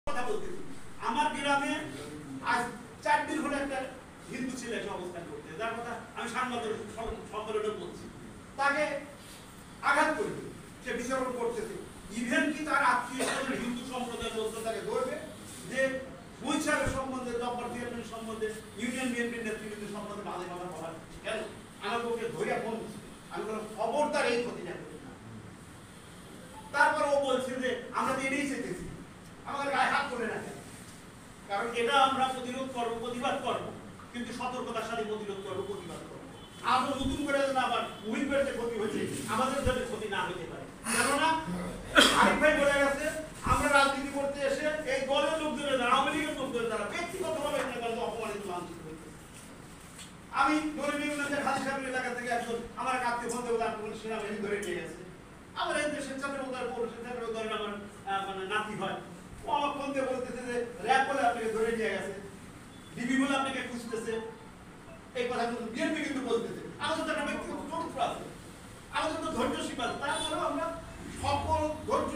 কথা বলতেছি আমার গ্রামে আজ 4 দিন হলো একটা হিন্দু ছেলে এসে অবস্থান করতে, যার কথা আমি সাংবাদিক সম্মেলনে বলছি, তাকে আঘাত করে সে বিচরণ করতেছে। ইভেন কি তার আত্মীয় স্বজন হিন্দু সম্প্রদায়ের লোকজন তাকে ধরবে যে বৈশাখের সম্বন্ধে, জব্বার চেয়ারম্যান সম্বন্ধে, ইউনিয়ন বিএনপির নেতৃবৃন্দ সম্বন্ধে বাজে কথা বলার কেন আমার পক্ষে ধরে ফোন দিচ্ছে। আমি কোনো খবরদার এই ক্ষতিটা করি না। তারপর ও বলছে যে আমরা তো এটাই চেয়েছি, আমাদের গায়ে হাত করে না, কারণ এটা আমরা প্রতিরোধ করবো, প্রতিবাদ করবো, কিন্তু সতর্কতার সাথে প্রতিরোধ করবো, প্রতিবাদ করবো। আবার নতুন করে আবার মুহিবের যে ক্ষতি হয়েছে আমাদের যাতে ক্ষতি না হতে পারে। কেননা আরিফ ভাই বলে গেছে আমরা রাজনীতি করতে এসে এই দলের লোকজনের দ্বারা, আওয়ামী লীগের লোকজনের দ্বারা ব্যক্তিগতভাবে অপমানিত লাঞ্ছিত হয়েছে। আমি ধরে নিয়ে খালি সাহেবের এলাকা থেকে একজন আমার আত্মীয় বন্ধু সেনাবাহিনী ধরে নিয়ে গেছে। আমার এই দেশের চাপের উদার পৌরসের ধরেন আমার মানে নাতি হয়, ও আমার ফোন দিয়ে বলতেছে যে র্যাব বলে আপনাকে ধরে নিয়ে গেছে, ডিবি বলে আপনাকে খুঁজতেছে। এই কথা কিন্তু বিএনপি কিন্তু বলতেছে। আমাদের তো একটা ব্যক্তিগত চরিত্র আছে, আমাদের তো ধৈর্যশীল আছে। তারপরেও আমরা সকল ধৈর্য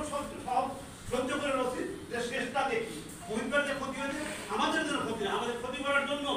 সহ্য করে রয়েছি যে শেষটা দেখি। মহিলার যে ক্ষতি হয়েছে আমাদের জন্য ক্ষতি না, আমাদের ক্ষতি করার জন্য